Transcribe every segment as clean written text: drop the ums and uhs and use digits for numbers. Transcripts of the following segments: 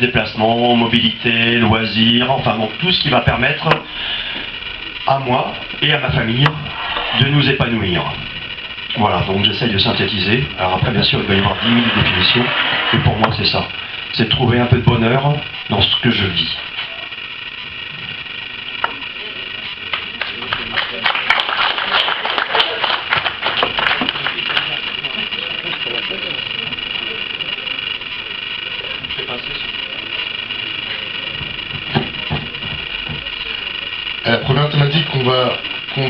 déplacement, mobilité, loisirs, enfin donc tout ce qui va permettre à moi et à ma famille de nous épanouir. Voilà, donc j'essaye de synthétiser. Alors après, bien sûr, il va y avoir 10 000 définitions, et pour moi c'est ça. C'est de trouver un peu de bonheur dans ce que je vis. La première thématique qu'on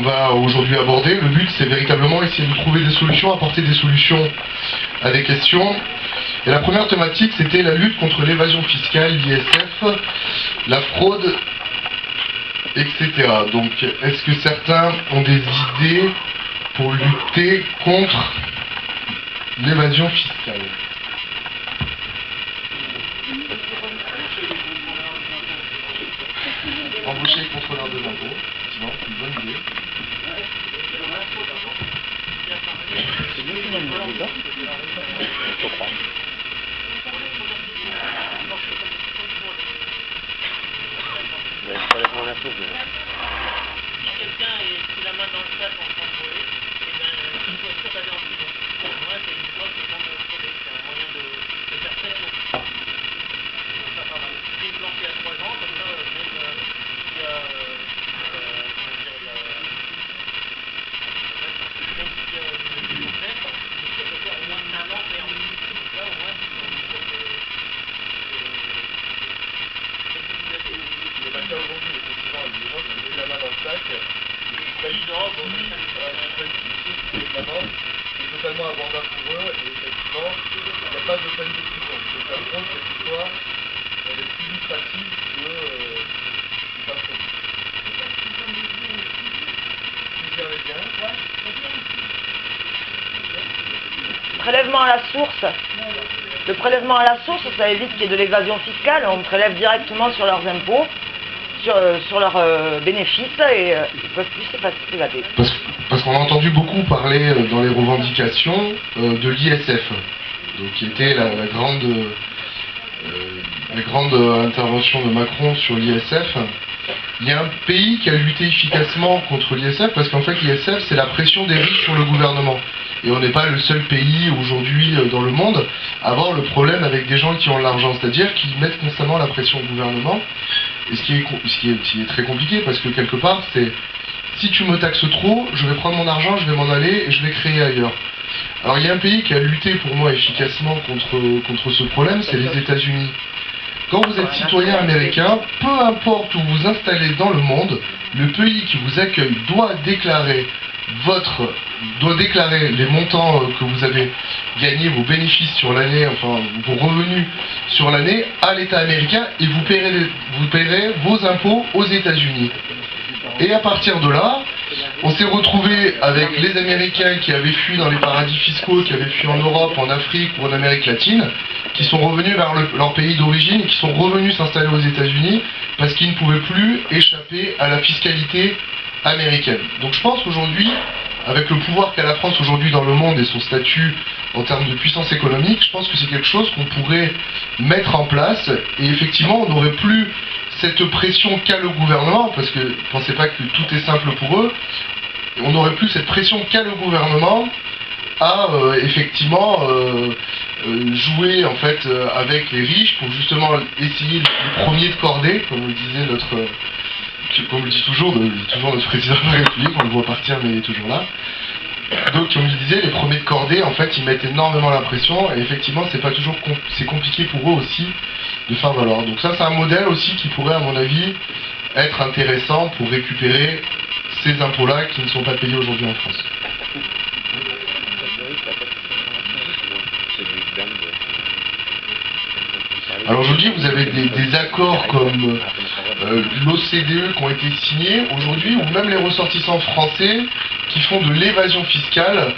va aujourd'hui aborder, le but c'est véritablement essayer de trouver des solutions, apporter des solutions à des questions. Et la première thématique c'était la lutte contre l'évasion fiscale, l'ISF, la fraude, etc. Donc est-ce que certains ont des idées pour lutter contre l'évasion fiscale ? Embaucher les contrôleurs de l'impôt, effectivement, c'est une bonne idée. Si quelqu'un est la main dans le sac en train de voler, il faut être sûr d'aller en prison. Pour moi, c'est une loi qui est c'est un moyen de faire pression. Donc ça va avoir une prime planchée à 3 ans, comme ça, même s'il y a même s'il y a une prison faite, c'est sûr de faire au moins 1 an ferme. Donc là, au moins, Le matin aujourd'hui, effectivement, il y a des gens qui ont mis la main dans le sac, c'est totalement abordable pour eux, et effectivement, il n'y a pas de peine de prison. Donc la fraude, cette histoire, elle est plus lucrative que la fraude. Vous y avez bien ? Prélèvement à la source. Le prélèvement à la source, ça évite qu'il y ait de l'évasion fiscale. On prélève directement sur leurs impôts, sur leurs bénéfices, et ils peuvent plus s'évader. Parce qu'on a entendu beaucoup parler dans les revendications de l'ISF, donc qui était la grande intervention de Macron sur l'ISF. Il y a un pays qui a lutté efficacement contre l'ISF parce qu'en fait l'ISF c'est la pression des riches sur le gouvernement. Et on n'est pas le seul pays aujourd'hui dans le monde à avoir le problème avec des gens qui ont de l'argent, c'est-à-dire qu'ils mettent constamment la pression au gouvernement. Et ce qui est très compliqué parce que quelque part c'est si tu me taxes trop, je vais prendre mon argent, je vais m'en aller et je vais créer ailleurs. Alors il y a un pays qui a lutté pour moi efficacement contre ce problème, c'est les États-Unis. Quand vous êtes citoyen américain, peu importe où vous installez dans le monde, le pays qui vous accueille doit déclarer les montants que vous avez gagnés, vos bénéfices sur l'année, enfin vos revenus sur l'année à l'État américain et vous paierez vos impôts aux États-Unis. Et à partir de là, on s'est retrouvé avec les Américains qui avaient fui dans les paradis fiscaux, qui avaient fui en Europe, en Afrique ou en Amérique latine, qui sont revenus vers leur pays d'origine et qui sont revenus s'installer aux États-Unis parce qu'ils ne pouvaient plus échapper à la fiscalité américaine. Donc je pense qu'aujourd'hui, avec le pouvoir qu'a la France aujourd'hui dans le monde et son statut en termes de puissance économique, je pense que c'est quelque chose qu'on pourrait mettre en place et effectivement on n'aurait plus cette pression qu'a le gouvernement, parce que ne pensez pas que tout est simple pour eux, on n'aurait plus cette pression qu'a le gouvernement à effectivement jouer en fait avec les riches pour justement essayer le premier de cordée, comme le disait comme le dit toujours notre président de la République, on le voit partir mais il est toujours là. Donc comme je disais, les premiers de cordée en fait ils mettent énormément la pression et effectivement c'est compliqué pour eux aussi de faire valoir. Donc ça c'est un modèle aussi qui pourrait à mon avis être intéressant pour récupérer ces impôts-là qui ne sont pas payés aujourd'hui en France. Alors aujourd'hui vous avez des accords comme l'OCDE qui ont été signés aujourd'hui, ou même les ressortissants français qui font de l'évasion fiscale.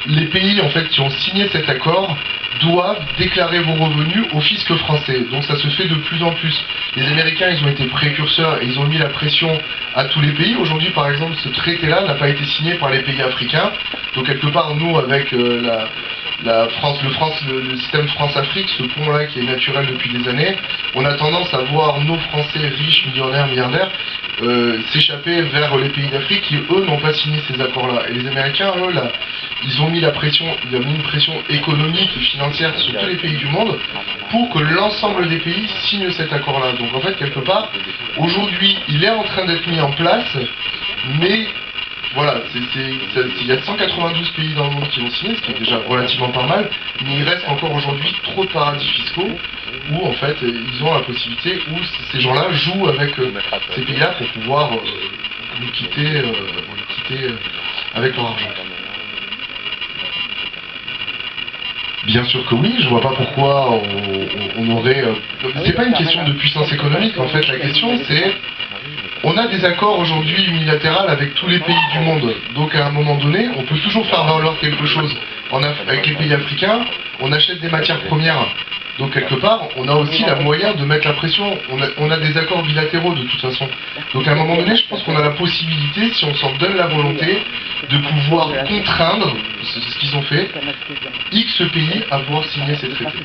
Les pays en fait qui ont signé cet accord doivent déclarer vos revenus au fisc français. Donc ça se fait de plus en plus. Les Américains ils ont été précurseurs et ils ont mis la pression à tous les pays. Aujourd'hui par exemple ce traité-là n'a pas été signé par les pays africains. Donc quelque part nous avec le système France-Afrique, ce pont-là qui est naturel depuis des années, on a tendance à voir nos Français riches, millionnaires, milliardaires, s'échapper vers les pays d'Afrique qui, eux, n'ont pas signé ces accords-là. Et les Américains, eux, là, ils ont mis une pression économique et financière sur tous les pays du monde pour que l'ensemble des pays signent cet accord-là. Donc en fait, quelque part, aujourd'hui, il est en train d'être mis en place, mais voilà, il y a 192 pays dans le monde qui l'ont signé, ce qui est déjà relativement pas mal, mais il reste encore aujourd'hui trop de paradis fiscaux où en fait ils ont la possibilité, où ces gens-là jouent avec ces pays-là pour pouvoir nous quitter avec leur argent. Bien sûr que oui, je vois pas pourquoi on aurait... c'est pas une question de puissance économique, en fait, la question c'est... On a des accords aujourd'hui unilatéraux avec tous les pays du monde, donc à un moment donné, on peut toujours faire valoir quelque chose. Avec les pays africains, on achète des matières premières, donc quelque part, on a aussi la moyen de mettre la pression. On a des accords bilatéraux de toute façon. Donc à un moment donné, je pense qu'on a la possibilité, si on s'en donne la volonté, de pouvoir contraindre, c'est ce qu'ils ont fait, X pays à pouvoir signer ces traités.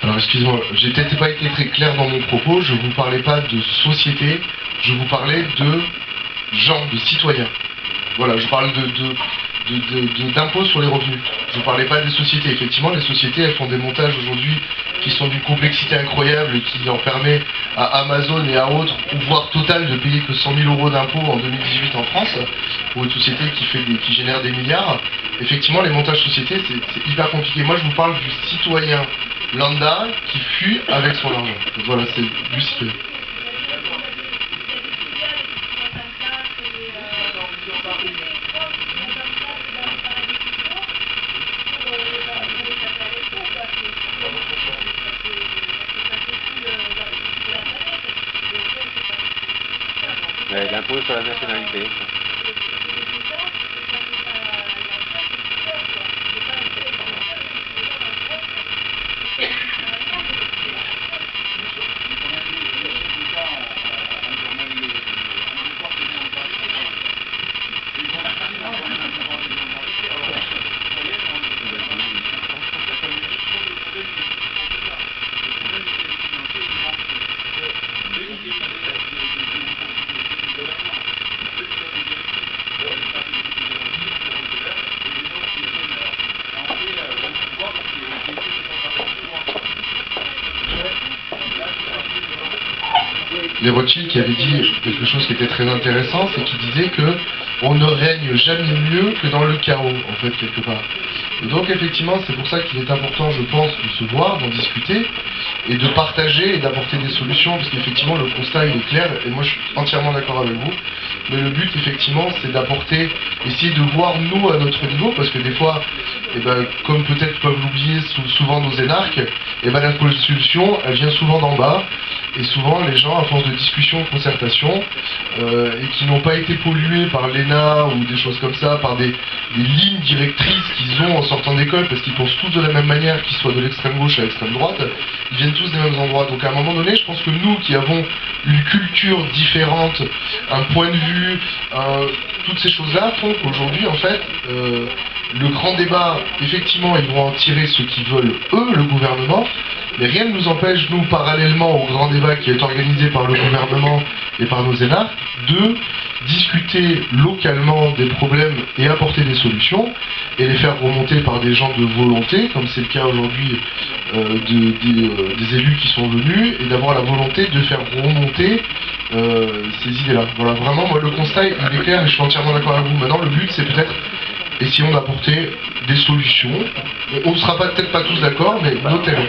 Alors excusez-moi, j'ai peut-être pas été très clair dans mon propos, je vous parlais pas de société, je vous parlais de gens, de citoyens. Voilà, je parle d'impôts sur les revenus. Je ne parlais pas des sociétés. Effectivement, les sociétés, elles font des montages aujourd'hui qui sont d'une complexité incroyable et qui en permet à Amazon et à autres, ou voire Total, de payer que 100 000 € d'impôts en 2018 en France, pour une société qui génère des milliards. Effectivement, les montages sociétés, c'est hyper compliqué. Moi, je vous parle du citoyen lambda qui fuit avec son argent. Donc voilà, c'est du citoyen. L'impôt sur la nationalité. Les Rothschild qui avaient dit quelque chose qui était très intéressant, c'est qu'ils disaient que on ne règne jamais mieux que dans le chaos, en fait, quelque part. Et donc, effectivement, c'est pour ça qu'il est important, je pense, de se voir, d'en discuter, et de partager et d'apporter des solutions, parce qu'effectivement, le constat, il est clair, et moi, je suis entièrement d'accord avec vous. Mais le but, effectivement, c'est d'apporter, essayer de voir, nous, à notre niveau, parce que des fois, comme peut-être peuvent l'oublier souvent nos énarques, la solution, elle vient souvent d'en bas, et souvent, les gens, à force de discussion, concertation, et qui n'ont pas été pollués par l'ENA ou des choses comme ça, par des lignes directrices qu'ils ont en sortant d'école, parce qu'ils pensent tous de la même manière, qu'ils soient de l'extrême gauche à l'extrême droite, ils viennent tous des mêmes endroits. Donc à un moment donné, je pense que nous qui avons une culture différente, un point de vue, toutes ces choses-là font qu'aujourd'hui, en fait, le grand débat, effectivement, ils vont en tirer ce qu'ils veulent, eux, le gouvernement, mais rien ne nous empêche, nous, parallèlement au grand débat qui est organisé par le gouvernement et par nos énarques, de discuter localement des problèmes et apporter des solutions, et les faire remonter par des gens de volonté, comme c'est le cas aujourd'hui des élus qui sont venus, et d'avoir la volonté de faire remonter ces idées-là. Voilà, vraiment, moi, le constat, il est clair, et je suis entièrement d'accord avec vous. Maintenant, le but, c'est peut-être essayons d'apporter des solutions. On ne sera peut-être pas tous d'accord, mais notez-le.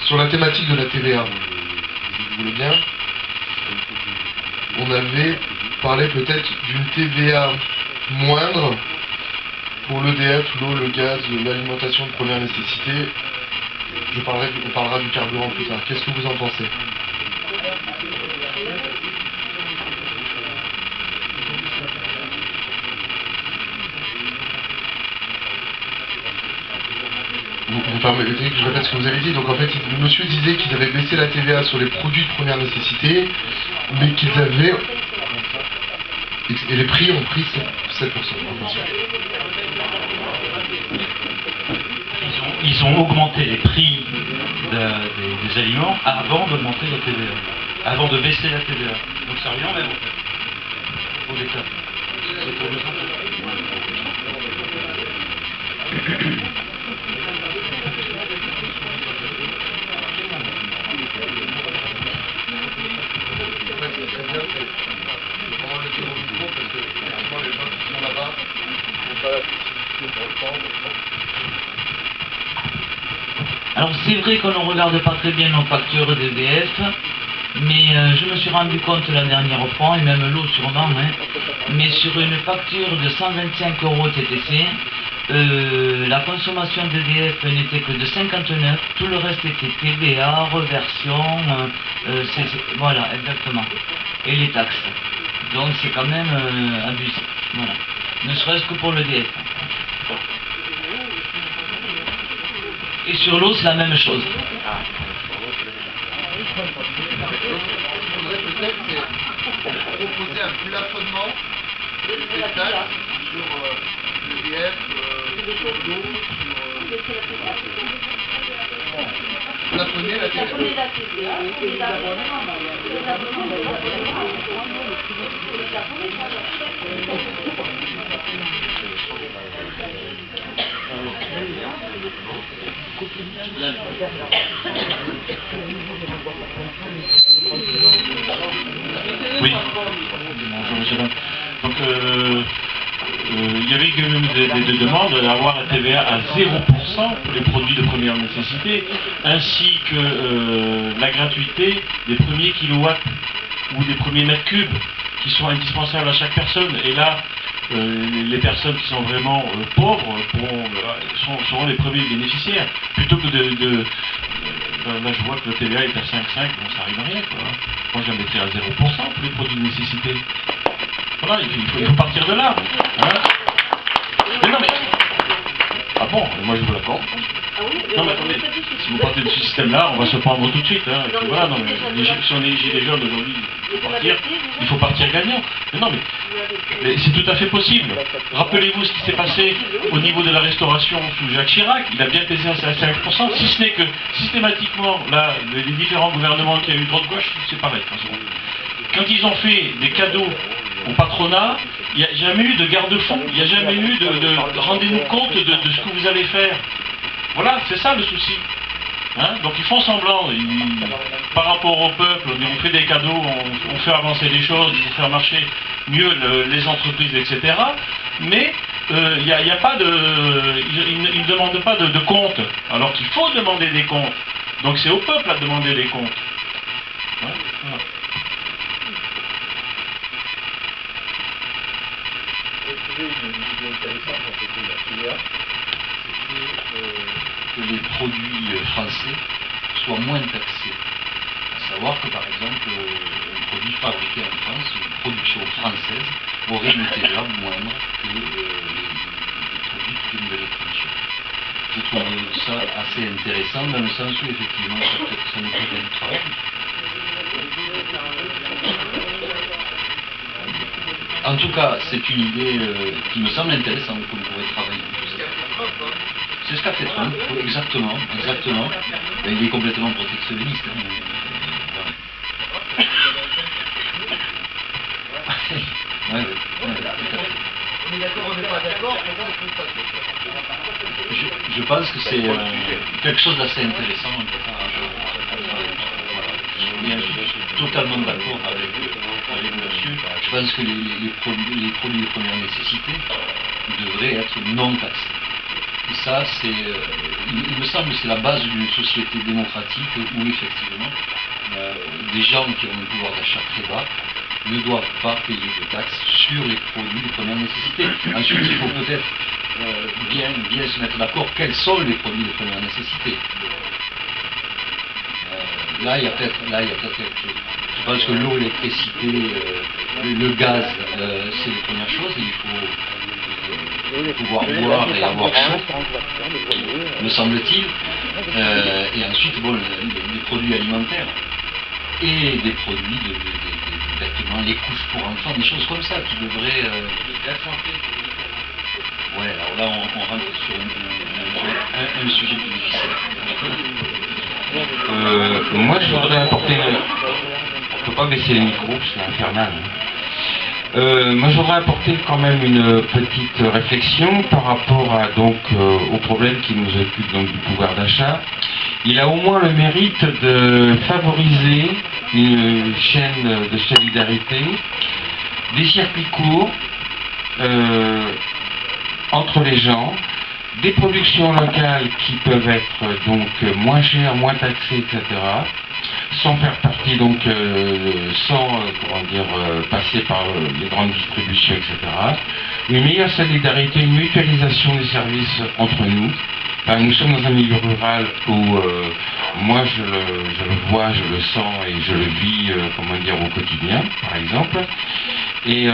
Sur la thématique de la TVA, vous voulez bien, on avait parlé peut-être d'une TVA moindre pour l'EDF, l'eau, le gaz, l'alimentation de première nécessité. On parlera du carburant plus tard. Qu'est-ce que vous en pensez ? Vous permettez que je répète ce que vous avez dit. Donc en fait, le monsieur disait qu'ils avaient baissé la TVA sur les produits de première nécessité, mais qu'ils avaient... Et les prix ont pris 7% d'inflation. Ils ont augmenté les prix des aliments avant d'augmenter la TVA, avant de baisser la TVA. Donc ça revient même en fait, au État. C'est pour le Alors c'est vrai qu'on ne regarde pas très bien nos factures d'EDF, mais je me suis rendu compte la dernière fois, et même l'eau sûrement, mais sur une facture de 125 € TTC, la consommation d'EDF n'était que de 59, tout le reste était TVA, reversion, voilà, exactement. Et les taxes. Donc c'est quand même abusé. Voilà. Ne serait-ce que pour l'EDF. Et sur l'eau, c'est la même chose. Peut-être c'est proposer un plafonnement des taxes sur l'EDF, sur l'eau, sur plafonner la TVA. Oui. Bonjour monsieur. Donc il y avait quand même des demandes d'avoir la TVA à 0% pour les produits de première nécessité, ainsi que la gratuité des premiers kilowatts ou des premiers mètres cubes qui sont indispensables à chaque personne. Et là, les personnes qui sont vraiment pauvres seront les premiers bénéficiaires. Plutôt que là je vois que le TVA est à 5,5, bon ça arrive à rien quoi. Moi je la mettrais à 0% pour les produits de nécessité. Voilà, il faut partir de là. Hein, mais non mais... Ah bon, moi je vous l'accorde. Non mais attendez, si vous partez de ce système-là, on va se prendre tout de suite. Hein, et puis voilà, non, mais si on est gilets jaunes aujourd'hui, il faut partir gagnant. Mais non mais c'est tout à fait possible. Rappelez-vous ce qui s'est passé au niveau de la restauration sous Jacques Chirac. Il a bien pesé à 5%, si ce n'est que systématiquement, là, les différents gouvernements qui a eu droite-gauche, c'est pareil. Quand ils ont fait des cadeaux au patronat, il n'y a jamais eu de garde-fou, il n'y a jamais eu de rendez-nous compte de ce que vous allez faire. Voilà, c'est ça le souci. Hein, donc ils font semblant, par rapport au peuple, on fait des cadeaux, on fait avancer les choses, il faut faire marcher mieux les entreprises, etc. Mais il n'y a pas de... Ils ne demandent pas de comptes, alors qu'il faut demander des comptes. Donc c'est au peuple à demander des comptes. Ouais, voilà. Que les produits français soient moins taxés. À savoir que par exemple, un produit fabriqué en France, une production française, aurait une TVA moindre que les produits qui viennent de l'étranger. Je trouve ça assez intéressant dans le sens où effectivement ça nous fait un travail. En tout cas, c'est une idée qui me semble intéressante qu'on pourrait travailler. C'est ce qu'a fait Trump, exactement. Ben, il est complètement protectionniste. Hein, ouais, tout à fait. On est d'accord, on n'est pas d'accord, je pense que c'est quelque chose d'assez intéressant. Voilà. Je suis totalement d'accord avec monsieur. Je pense que les produits de première nécessité devraient être non taxés. Et ça, il me semble que c'est la base d'une société démocratique où effectivement des gens qui ont un pouvoir d'achat très bas ne doivent pas payer de taxes sur les produits de première nécessité. Ensuite, il faut peut-être bien se mettre d'accord quels sont les produits de première nécessité. Là, il y a peut-être quelque chose. Je pense que l'eau, l'électricité, le gaz, c'est les premières choses. Il faut pouvoir boire et avoir chaud, me semble-t-il. Et ensuite, bon, les produits alimentaires et des produits de vêtements, les couches pour enfants, des choses comme ça qui devraient... Ouais, alors là, on rentre sur un sujet plus difficile. Moi, je voudrais apporter... On ne peut pas baisser les micros, c'est infernal. Moi, je voudrais apporter quand même une petite réflexion par rapport à, au problème qui nous occupe donc, du pouvoir d'achat. Il a au moins le mérite de favoriser une chaîne de solidarité, des circuits courts entre les gens, des productions locales qui peuvent être donc moins chères, moins taxées, etc. sans faire partie donc sans passer par les grandes distributions, etc. Une meilleure solidarité, une mutualisation des services entre nous. Enfin, nous sommes dans un milieu rural où moi je le vois, je le sens et je le vis au quotidien, par exemple. Et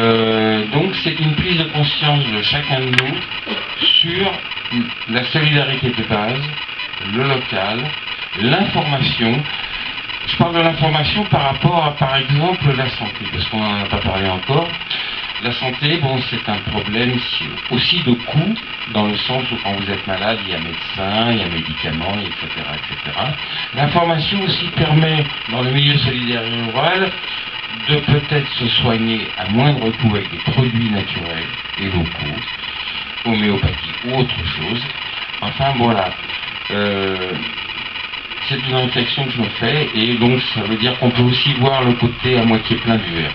donc c'est une prise de conscience de chacun de nous sur la solidarité de base, le local, l'information. Je parle de l'information par rapport à, par exemple, la santé, parce qu'on n'en a pas parlé encore. La santé, bon, c'est un problème aussi de coût, dans le sens où quand vous êtes malade, il y a médecin, il y a médicaments, etc., etc. L'information aussi permet, dans le milieu solidaire et rural, de peut-être se soigner à moindre coût avec des produits naturels et locaux, homéopathie ou autre chose. Enfin, voilà. C'est une réflexion que je me fais, et donc ça veut dire qu'on peut aussi voir le côté à moitié plein du verre.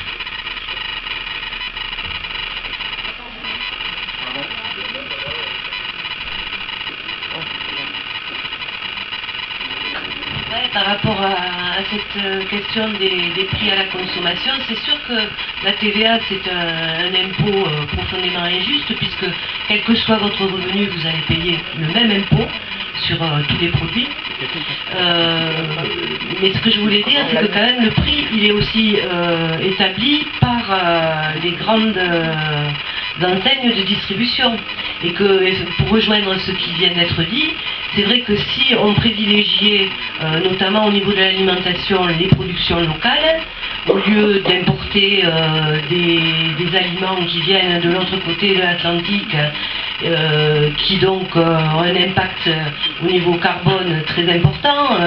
Par rapport à cette question des prix à la consommation, c'est sûr que la TVA c'est un impôt profondément injuste, puisque quel que soit votre revenu, vous allez payer le même impôt sur tous les produits. Mais ce que je voulais dire, c'est que quand même le prix, il est aussi établi par les grandes enseignes de distribution. Et que, pour rejoindre ce qui vient d'être dit, c'est vrai que si on privilégiait, notamment au niveau de l'alimentation, les productions locales, au lieu d'importer des aliments qui viennent de l'autre côté de l'Atlantique, qui donc ont un impact au niveau carbone très important,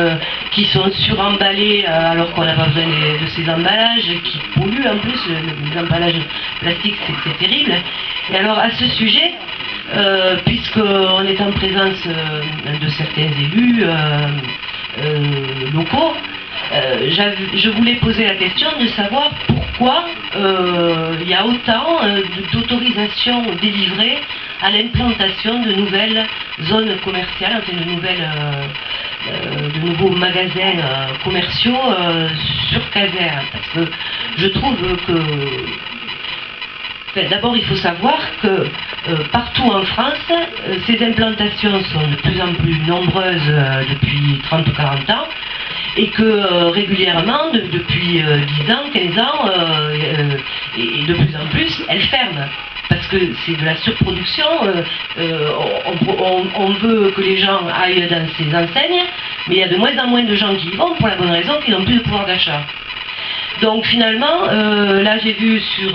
qui sont suremballés alors qu'on n'a pas besoin de ces emballages, qui polluent en plus, les emballages plastiques c'est terrible. Et alors à ce sujet, puisqu'on est en présence de certains élus locaux, je voulais poser la question de savoir pourquoi il y a autant d'autorisations délivrées à l'implantation de nouvelles zones commerciales, enfin de nouveaux magasins commerciaux sur Caser. Parce que je trouve que d'abord, il faut savoir que partout en France, ces implantations sont de plus en plus nombreuses depuis 30 ou 40 ans, et que régulièrement, depuis 10 ans, 15 ans, et de plus en plus, elles ferment. Parce que c'est de la surproduction, on veut que les gens aillent dans ces enseignes, mais il y a de moins en moins de gens qui y vont pour la bonne raison qu'ils n'ont plus de pouvoir d'achat. Donc finalement, là j'ai vu sur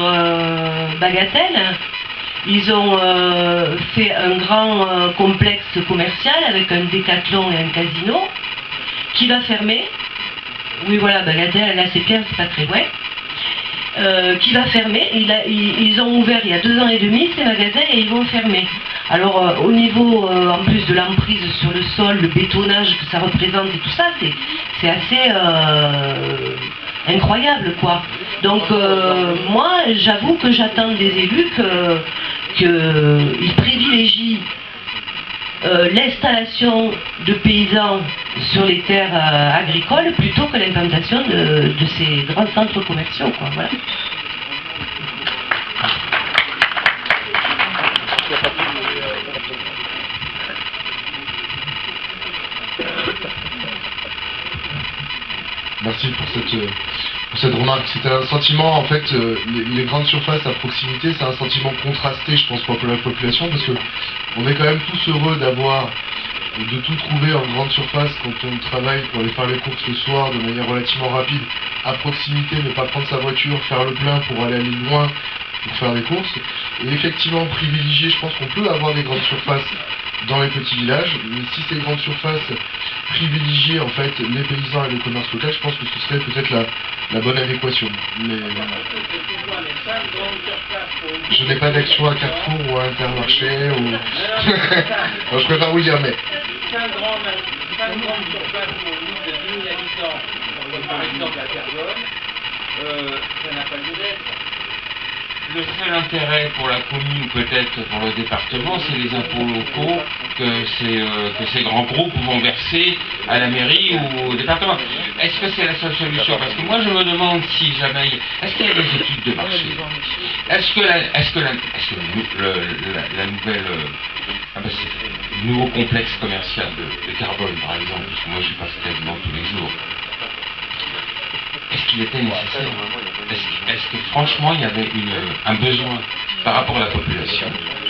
Bagatelle, ils ont fait un grand complexe commercial avec un décathlon et un casino qui va fermer. Oui voilà, Bagatelle, là c'est bien, c'est pas très loin. Qui va fermer. Ils ont ouvert il y a 2 ans et demi ces magasins et ils vont fermer. Alors au niveau en plus de l'emprise sur le sol, le bétonnage que ça représente et tout ça, c'est assez incroyable quoi. Donc moi j'avoue que j'attends des élus qu'ils privilégient l'installation de paysans sur les terres agricoles plutôt que l'implantation de ces grands centres commerciaux quoi. Voilà. Merci pour cette remarque. C'était un sentiment, en fait, les grandes surfaces à proximité, c'est un sentiment contrasté, je pense, pour la population, parce que on est quand même tous heureux de tout trouver en grande surface quand on travaille pour aller faire les courses le soir de manière relativement rapide, à proximité, ne pas prendre sa voiture, faire le plein pour aller loin pour faire des courses. Et effectivement, privilégier, je pense qu'on peut avoir des grandes surfaces dans les petits villages, mais si ces grandes surfaces privilégiaient en fait les paysans et le commerce local, je pense que ce serait peut-être la bonne adéquation. Mais je n'ai pas d'action à Carrefour ou à Intermarché ou... non, je préfère vous le dire, mais... 5 grandes surfaces pour une ville de 10 000 habitants, comme par exemple la Terrebonne, ça n'a pas lieu d'être. le seul intérêt pour la commune, peut-être pour le département, c'est les impôts locaux que ces grands groupes vont verser à la mairie ou au département. Est-ce que c'est la seule solution? Parce que moi je me demande si jamais... Est-ce qu'il y a des études de marché? Est-ce que la nouvelle... le nouveau complexe commercial de Carbone, par exemple, parce que moi j'y passe quasiment tous les jours, est-ce qu'il était nécessaire? Est-ce que franchement il y avait un besoin par rapport à la population,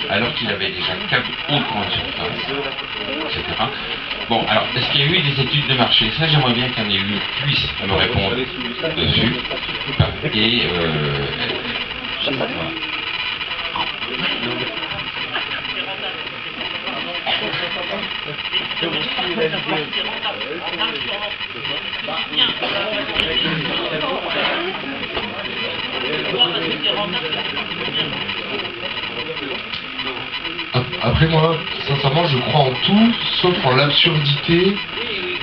alors qu'il avait déjà 4 autres grandes surfaces, etc. Bon, alors, est-ce qu'il y a eu des études de marché? Ça, j'aimerais bien qu'il y en ait eu puisse me répondre dessus. Et voilà. Après moi, sincèrement, je crois en tout, sauf en l'absurdité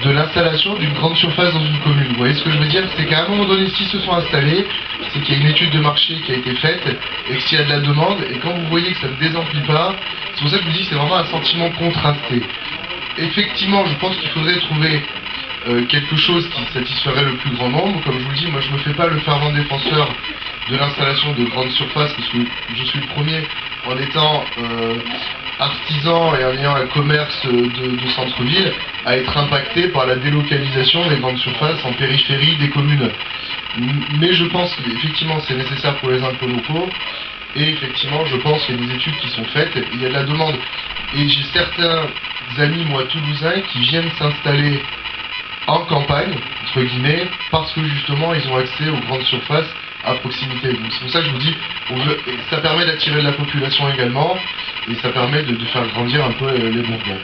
de l'installation d'une grande surface dans une commune. Vous voyez ce que je veux dire? C'est qu'à un moment donné, s'ils se sont installés, c'est qu'il y a une étude de marché qui a été faite, et que s'il y a de la demande, et quand vous voyez que ça ne désemplit pas, c'est pour ça que je vous dis que c'est vraiment un sentiment contrasté. Effectivement, je pense qu'il faudrait trouver quelque chose qui satisferait le plus grand nombre. Comme je vous le dis, moi je ne me fais pas le fervent défenseur de l'installation de grandes surfaces, parce que je suis le premier, en étant artisan et en ayant un commerce de centre-ville, à être impacté par la délocalisation des grandes surfaces en périphérie des communes. Mais je pense qu'effectivement c'est nécessaire pour les impôts locaux, et effectivement je pense qu'il y a des études qui sont faites, il y a de la demande. Et j'ai certains amis, moi, toulousains, qui viennent s'installer en campagne, entre guillemets, parce que justement ils ont accès aux grandes surfaces à proximité. Donc c'est pour ça que je vous dis, ça permet d'attirer de la population également, et ça permet de faire grandir un peu les bourgades.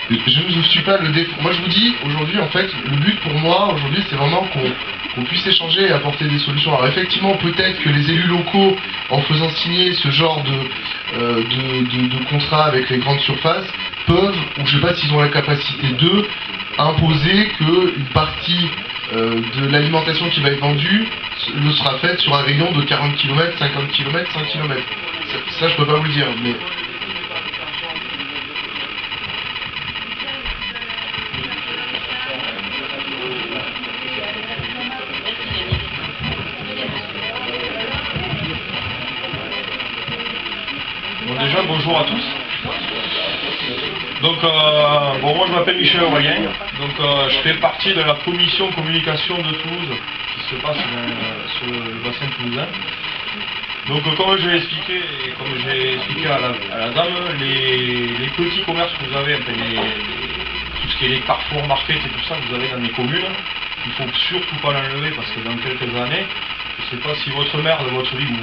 Je ne vous suis pas le défaut. Moi je vous dis, aujourd'hui en fait, le but pour moi, aujourd'hui, c'est vraiment qu'on puisse échanger et apporter des solutions. Alors effectivement, peut-être que les élus locaux, en faisant signer ce genre de contrat avec les grandes surfaces, peuvent, ou je ne sais pas s'ils ont la capacité de, imposer qu'une partie de l'alimentation qui va être vendue le sera faite sur un rayon de 40 km, 50 km, 100 km. Ça je peux pas vous le dire, mais... Bon, déjà, bonjour à tous. Donc, moi je m'appelle Michel Aurélien, donc je fais partie de la commission communication de Toulouse qui se passe sur le bassin toulousain. Donc comme je l'ai expliqué, et comme j'ai expliqué à la dame, les petits commerces que vous avez, tout ce qui est les Carrefour Market et tout ça que vous avez dans les communes, il ne faut surtout pas l'enlever parce que dans quelques années, je ne sais pas si votre maire de votre ville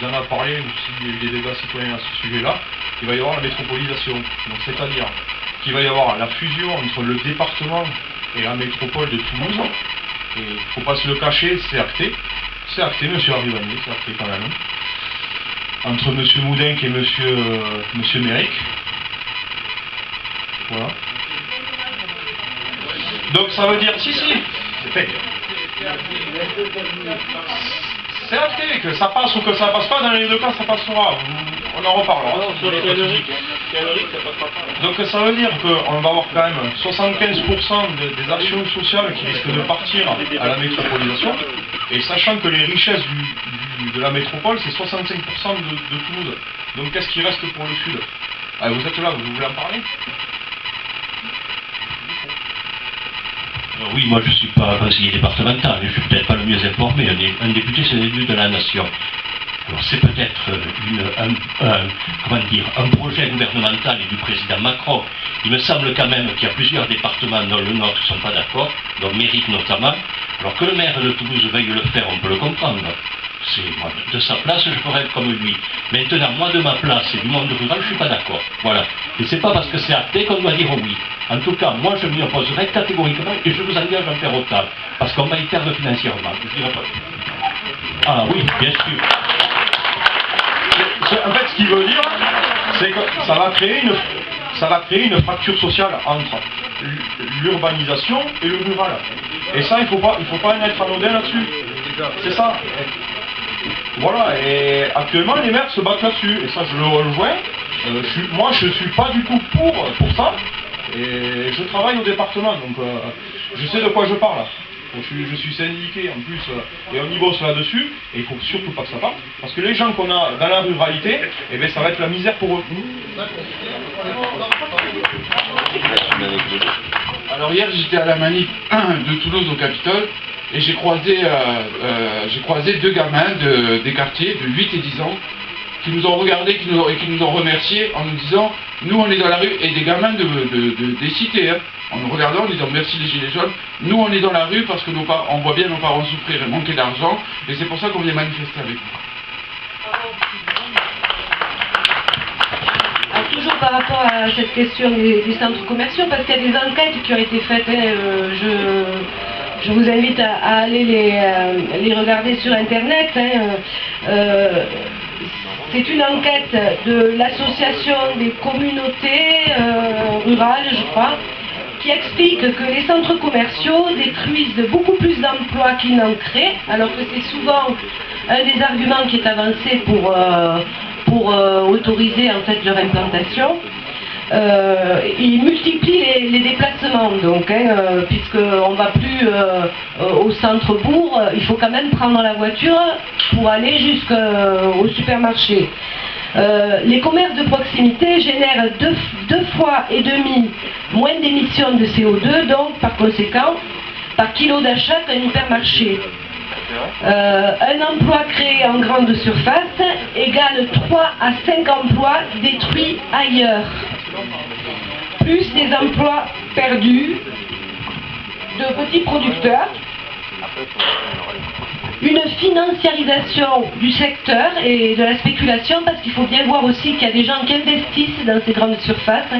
vous en a parlé ou s'il y a eu des débats citoyens à ce sujet-là, il va y avoir la métropolisation. Donc c'est-à-dire qu'il va y avoir la fusion entre le département et la métropole de Toulouse. Et il ne faut pas se le cacher, c'est acté. C'est acté, monsieur Arrivanier, c'est acté quand même. Entre monsieur Moudenc et monsieur Méric. Voilà. Donc ça veut dire, si, c'est fait. C'est acté, que ça passe ou que ça passe pas, dans les deux cas ça passera. On en reparlera. Donc ça veut dire qu'on va avoir quand même 75% des actions sociales qui risquent de partir à la métropolisation, et sachant que les richesses de la métropole c'est 65% de Toulouse. Donc qu'est-ce qui reste pour le sud? Vous êtes là, vous voulez en parler? Oui, moi je ne suis pas conseiller départemental, je ne suis peut-être pas le mieux informé. Un député, c'est l'élu de la nation. Alors c'est peut-être un projet gouvernemental et du président Macron. Il me semble quand même qu'il y a plusieurs départements dans le Nord qui ne sont pas d'accord, dont Méric notamment. Alors que le maire de Toulouse veuille le faire, on peut le comprendre. Moi, de sa place, je ferais comme lui. Maintenant, moi de ma place et du monde rural, je ne suis pas d'accord. Voilà. Et c'est pas parce que c'est acté qu'on doit dire oui. En tout cas, moi je m'y opposerai catégoriquement et je vous engage à faire autant. Parce qu'on va y perdre financièrement. Je dirais pas. Ah oui, bien sûr. En fait, ce qu'il veut dire, c'est que ça va créer une fracture sociale entre l'urbanisation et le rural. Et ça, il faut pas en être anodin là-dessus. C'est ça. Voilà, et actuellement les maires se battent là-dessus, et ça je le rejoins. Moi je suis pas du tout pour ça, et je travaille au département, donc je sais de quoi je parle. Je suis syndiqué en plus, et on y bosse là-dessus, et il faut surtout pas que ça parte, parce que les gens qu'on a dans la ruralité, eh ben, ça va être la misère pour eux. Alors hier j'étais à la manif de Toulouse au Capitole, et j'ai croisé deux gamins des quartiers de 8 et 10 ans qui nous ont regardés et qui nous ont remerciés en nous disant « Nous on est dans la rue » et des gamins des cités, hein, en nous regardant en disant « Merci les gilets jaunes, nous on est dans la rue parce que on voit bien nos parents souffrir et manquer d'argent et c'est pour ça qu'on vient manifester avec vous. » Alors, toujours par rapport à cette question des centres commerciaux, parce qu'il y a des enquêtes qui ont été faites, je vous invite à aller les regarder sur internet. C'est une enquête de l'association des communautés rurales, je crois, qui explique que les centres commerciaux détruisent beaucoup plus d'emplois qu'ils n'en créent, alors que c'est souvent un des arguments qui est avancé pour autoriser en fait leur implantation. Ils multiplient les déplacements, donc, puisqu'on ne va plus au centre-bourg, il faut quand même prendre la voiture pour aller jusqu'au supermarché. Les commerces de proximité génèrent deux fois et demi moins d'émissions de CO2, donc par conséquent, par kilo d'achat qu'un hypermarché. Un emploi créé en grande surface égale 3 à 5 emplois détruits ailleurs, plus des emplois perdus de petits producteurs, une financiarisation du secteur et de la spéculation, parce qu'il faut bien voir aussi qu'il y a des gens qui investissent dans ces grandes surfaces.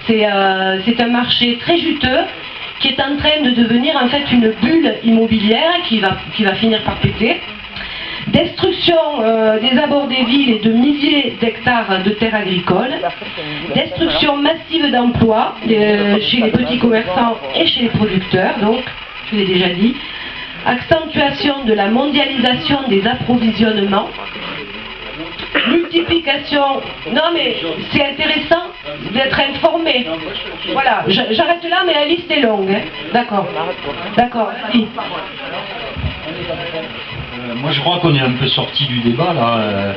C'est un marché très juteux qui est en train de devenir en fait une bulle immobilière qui va finir par péter. Destruction des abords des villes et de milliers d'hectares de terres agricoles. Destruction massive d'emplois chez les petits commerçants et chez les producteurs, donc, je l'ai déjà dit. Accentuation de la mondialisation des approvisionnements. Multiplication. Non mais c'est intéressant d'être informé. Voilà, j'arrête là, mais la liste est longue. Hein. D'accord. D'accord, merci. Moi je crois qu'on est un peu sorti du débat là.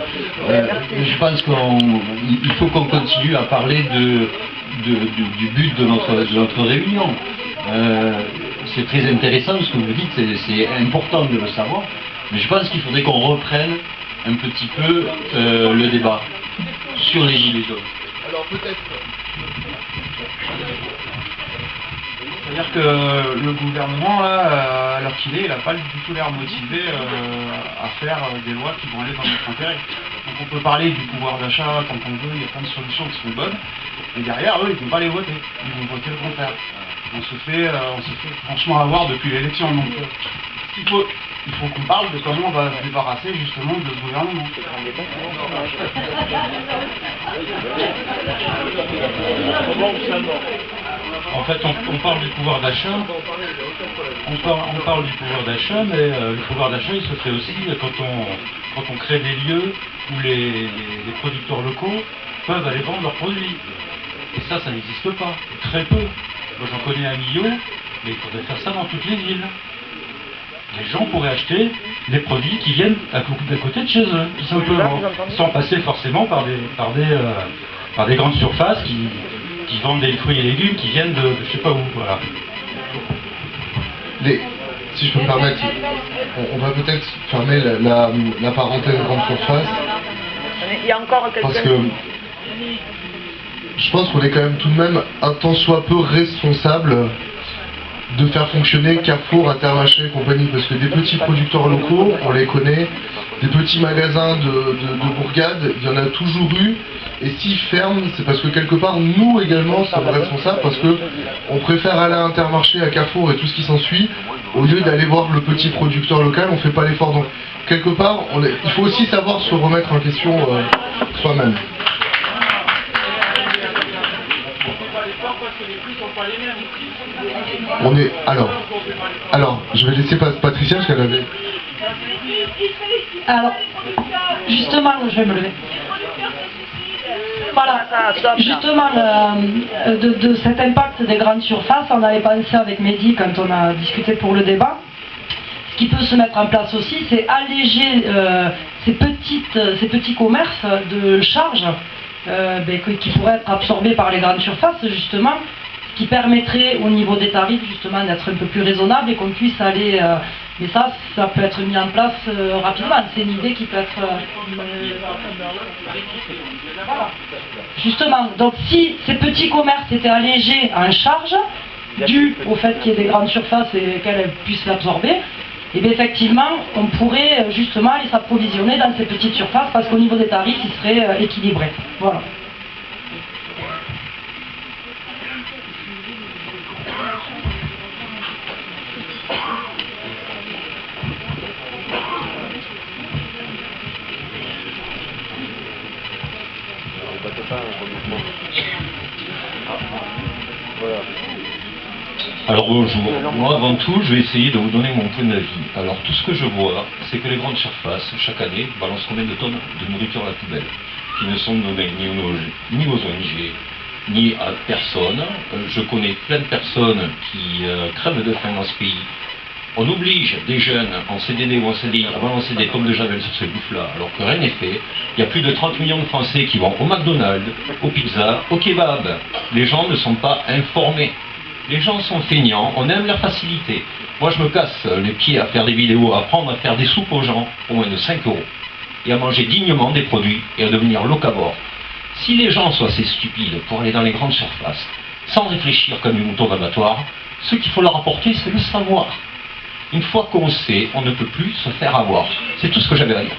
Je pense qu'il faut qu'on continue à parler du but de notre réunion. C'est très intéressant ce que vous dites, c'est important de le savoir, mais je pense qu'il faudrait qu'on reprenne un petit peu le débat sur les gilets jaunes. Alors peut-être... C'est-à-dire que le gouvernement, là, à l'heure qu'il est, il n'a pas du tout l'air motivé à faire des lois qui vont aller dans notre intérêt. Donc on peut parler du pouvoir d'achat tant qu'on veut, il y a plein de solutions qui sont bonnes, mais derrière, eux, ils ne vont pas les voter, ils vont voter le contraire. On se fait franchement avoir depuis l'élection. Donc il faut qu'on parle de comment on va se débarrasser justement de ce gouvernement. En fait, on parle du pouvoir d'achat. On parle du pouvoir d'achat, mais le pouvoir d'achat, il se fait aussi quand on crée des lieux où les producteurs locaux peuvent aller vendre leurs produits. Et ça n'existe pas. Très peu. Moi, j'en connais un million, mais il faudrait faire ça dans toutes les villes. Les gens pourraient acheter des produits qui viennent d'à côté de chez eux, tout simplement, sans passer forcément par des grandes surfaces qui vendent des fruits et légumes qui viennent de je sais pas où. Voilà. Si je peux me permettre, on va peut-être fermer la parenthèse grande surface. Il y a encore quelqu'un... Parce que je pense qu'on est quand même tout de même un tant soit peu responsable de faire fonctionner Carrefour, Intermarché et compagnie, parce que des petits producteurs locaux, on les connaît, des petits magasins de bourgade, il y en a toujours eu, et s'ils ferment, c'est parce que quelque part, nous également sommes responsables, parce que on préfère aller à Intermarché, à Carrefour et tout ce qui s'ensuit, au lieu d'aller voir le petit producteur local, on fait pas l'effort. Donc, quelque part, il faut aussi savoir se remettre en question soi-même. Alors, je vais laisser Patricia parce qu'elle avait... Alors, justement, je vais me lever. Voilà, justement, de cet impact des grandes surfaces, on avait pensé avec Mehdi quand on a discuté pour le débat. Ce qui peut se mettre en place aussi, c'est alléger ces petits commerces de charges qui pourraient être absorbés par les grandes surfaces, justement, ce qui permettrait au niveau des tarifs, justement, d'être un peu plus raisonnable et qu'on puisse aller... mais ça peut être mis en place rapidement. C'est une idée qui peut être... Voilà. Justement, donc si ces petits commerces étaient allégés en charge, dû au fait qu'il y ait des grandes surfaces et qu'elles puissent l'absorber, et bien effectivement, on pourrait justement aller s'approvisionner dans ces petites surfaces parce qu'au niveau des tarifs, ils seraient équilibrés. Voilà. Alors bonjour, moi avant tout je vais essayer de vous donner mon point d'avis. Alors tout ce que je vois, c'est que les grandes surfaces, chaque année, balancent combien de tonnes de nourriture à la poubelle, qui ne sont données ni aux ONG, ni à personne. Je connais plein de personnes qui crèvent de faim dans ce pays. On oblige des jeunes en CDD ou en CDI à balancer des tonnes de javel sur ces bouffes-là, alors que rien n'est fait. Il y a plus de 30 millions de Français qui vont au McDonald's, aux pizzas, au kebab. Les gens ne sont pas informés. Les gens sont feignants, on aime la facilité. Moi je me casse les pieds à faire des vidéos, à apprendre à faire des soupes aux gens pour moins de 5 €. Et à manger dignement des produits et à devenir locavore. Si les gens sont assez stupides pour aller dans les grandes surfaces, sans réfléchir comme des moutons d'abattoir, ce qu'il faut leur apporter c'est le savoir. Une fois qu'on sait, on ne peut plus se faire avoir. C'est tout ce que j'avais à dire.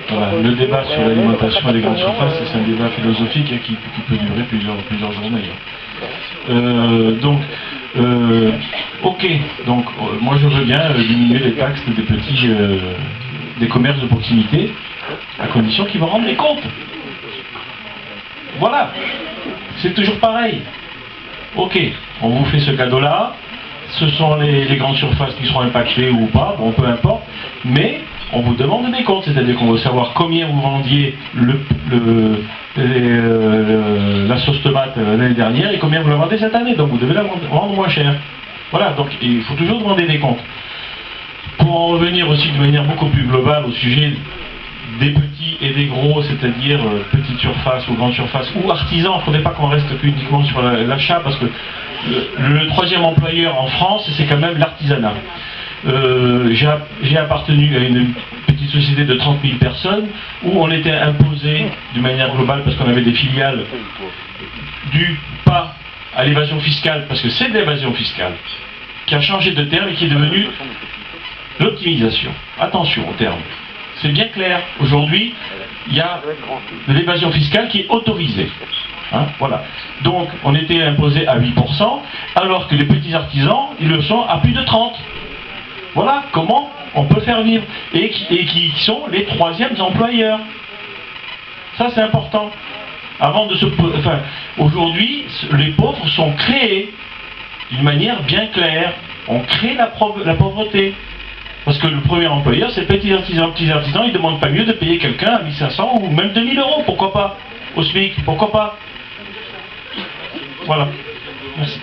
Voilà, le débat sur l'alimentation et les grandes surfaces, c'est un débat philosophique qui peut durer plusieurs journées. Ok, donc moi je veux bien diminuer les taxes des commerces de proximité, à condition qu'ils vont rendre des comptes. Voilà, c'est toujours pareil. Ok, on vous fait ce cadeau-là, ce sont les grandes surfaces qui seront impactées ou pas, bon peu importe, mais on vous demande des comptes, c'est-à-dire qu'on veut savoir combien vous vendiez la sauce tomate l'année dernière et combien vous la vendez cette année, donc vous devez la vendre moins cher. Voilà, donc il faut toujours demander des comptes. Pour en revenir aussi de manière beaucoup plus globale au sujet des petits et des gros, c'est-à-dire petites surfaces ou grandes surfaces, ou artisans, il ne faudrait pas qu'on reste uniquement sur l'achat, parce que le troisième employeur en France, c'est quand même l'artisanat. J'ai appartenu à une petite société de 30 000 personnes où on était imposé de manière globale parce qu'on avait des filiales dû pas à l'évasion fiscale, parce que c'est de l'évasion fiscale qui a changé de terme et qui est devenu l'optimisation. Attention au terme. C'est bien clair. Aujourd'hui, il y a de l'évasion fiscale qui est autorisée. Hein, voilà. Donc, on était imposé à 8%, alors que les petits artisans, ils le sont à plus de 30%. Voilà comment on peut faire vivre. Et qui sont les troisièmes employeurs. Ça, c'est important. Aujourd'hui, les pauvres sont créés d'une manière bien claire. On crée la pauvreté. Parce que le premier employeur, c'est petits artisans. Petits artisans, ils ne demandent pas mieux de payer quelqu'un à 1500 ou même 2000 €. Pourquoi pas? Au SMIC, pourquoi pas? Voilà. Merci.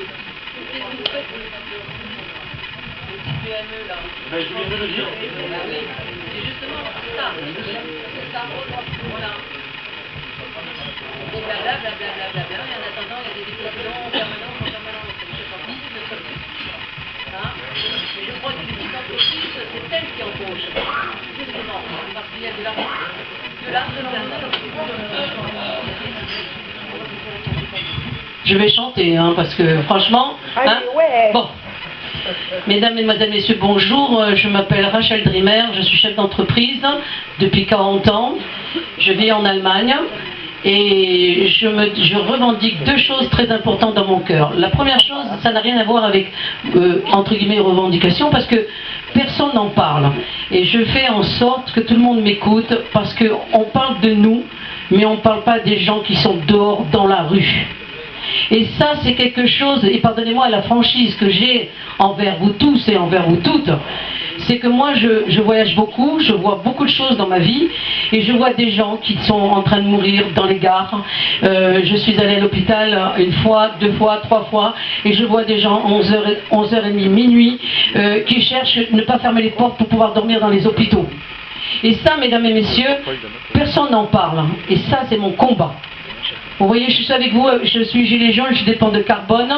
Ben, je viens de le dire. C'est justement ça. C'est ça. Voilà. Et blablabla, et en attendant, il y a des décisions permanentes. Et je crois que les petites entreprises, c'est elles qui embauchent. Justement, parce qu'il y a de Je vais chanter, hein, parce que franchement... Hein, ouais. Bon. Mesdames, Mesdemoiselles, Messieurs, bonjour. Je m'appelle Rachel Drimmer, je suis chef d'entreprise depuis 40 ans. Je vis en Allemagne et je revendique deux choses très importantes dans mon cœur. La première chose, ça n'a rien à voir avec, entre guillemets, revendication, parce que personne n'en parle. Et je fais en sorte que tout le monde m'écoute, parce qu'on parle de nous, mais on ne parle pas des gens qui sont dehors dans la rue. Et ça, c'est quelque chose, et pardonnez-moi la franchise que j'ai envers vous tous et envers vous toutes, c'est que moi, je voyage beaucoup, je vois beaucoup de choses dans ma vie, et je vois des gens qui sont en train de mourir dans les gares. Je suis allée à l'hôpital une fois, 2 fois, 3 fois, et je vois des gens 11h30, minuit, qui cherchent ne pas fermer les portes pour pouvoir dormir dans les hôpitaux. Et ça, mesdames et messieurs, personne n'en parle. Et ça, c'est mon combat. Vous voyez, je suis avec vous, je suis gilet jaune, je dépends de carbone,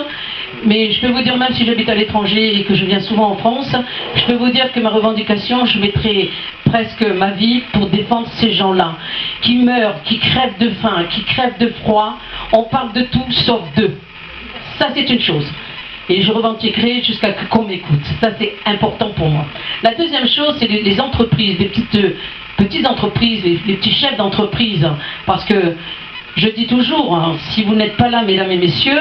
mais je peux vous dire, même si j'habite à l'étranger et que je viens souvent en France, je peux vous dire que ma revendication, je mettrai presque ma vie pour défendre ces gens-là, qui meurent, qui crèvent de faim, qui crèvent de froid. On parle de tout sauf d'eux. Ça, c'est une chose. Et je revendiquerai jusqu'à ce qu'on m'écoute. Ça, c'est important pour moi. La deuxième chose, c'est les entreprises, les petites entreprises, les petits chefs d'entreprise. Parce que je dis toujours, hein, si vous n'êtes pas là, mesdames et messieurs,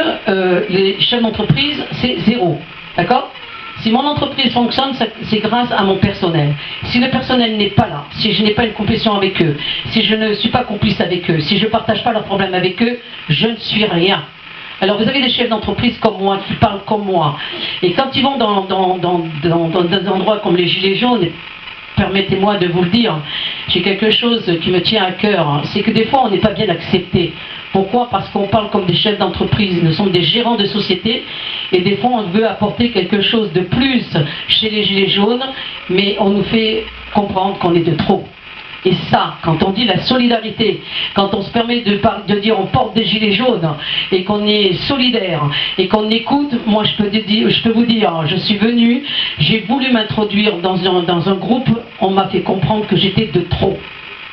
les chefs d'entreprise, c'est 0. D'accord ? Si mon entreprise fonctionne, c'est grâce à mon personnel. Si le personnel n'est pas là, si je n'ai pas une compétition avec eux, si je ne suis pas complice avec eux, si je ne partage pas leurs problèmes avec eux, je ne suis rien. Alors vous avez des chefs d'entreprise comme moi, qui parlent comme moi. Et quand ils vont dans des endroits comme les Gilets jaunes, permettez-moi de vous le dire, j'ai quelque chose qui me tient à cœur, hein, c'est que des fois on n'est pas bien accepté. Pourquoi ? Parce qu'on parle comme des chefs d'entreprise, nous sommes des gérants de société, et des fois on veut apporter quelque chose de plus chez les Gilets jaunes, mais on nous fait comprendre qu'on est de trop. Et ça, quand on dit la solidarité, quand on se permet de dire on porte des gilets jaunes et qu'on est solidaire et qu'on écoute, moi je peux vous dire, je suis venu, j'ai voulu m'introduire dans un groupe, on m'a fait comprendre que j'étais de trop.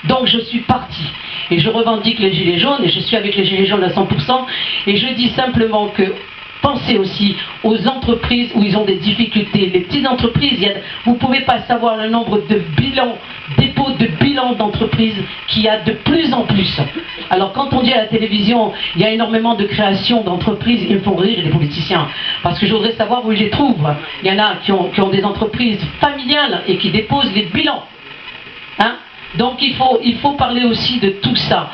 Donc je suis partie et je revendique les gilets jaunes et je suis avec les gilets jaunes à 100% et je dis simplement que pensez aussi aux entreprises où ils ont des difficultés. Les petites entreprises, vous ne pouvez pas savoir le nombre de dépôts de bilans d'entreprises qu'il y a de plus en plus. Alors quand on dit à la télévision, il y a énormément de création d'entreprises, ils me font rire les politiciens. Parce que je voudrais savoir où ils les trouvent. Il y en a qui ont des entreprises familiales et qui déposent les bilans. Hein? Donc il faut parler aussi de tout ça.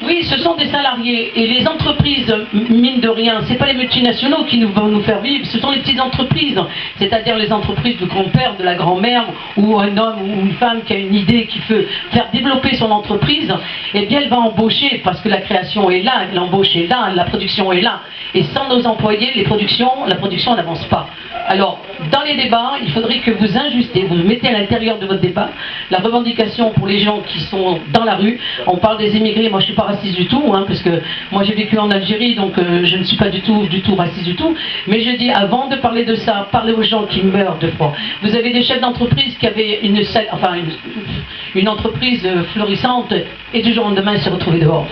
Oui, ce sont des salariés et les entreprises, mine de rien, ce n'est pas les multinationaux qui vont nous faire vivre, ce sont les petites entreprises, c'est-à-dire les entreprises du grand-père, de la grand-mère, ou un homme ou une femme qui a une idée, qui veut faire développer son entreprise, eh bien elle va embaucher parce que la création est là, l'embauche est là, la production est là. Et sans nos employés, la production n'avance pas. Alors, dans les débats, il faudrait que vous injustez, vous mettez à l'intérieur de votre débat la revendication pour les gens qui sont dans la rue. On parle des immigrés, moi je ne suis pas raciste du tout, hein, parce que moi j'ai vécu en Algérie, donc je ne suis pas du tout raciste du tout. Mais je dis, avant de parler de ça, parlez aux gens qui meurent de froid. Vous avez des chefs d'entreprise qui avaient une entreprise florissante et du jour au lendemain se retrouver dehors.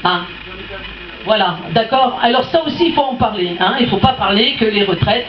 Hein. Voilà, d'accord. Alors ça aussi, il faut en parler. Hein. Il ne faut pas parler que les retraites,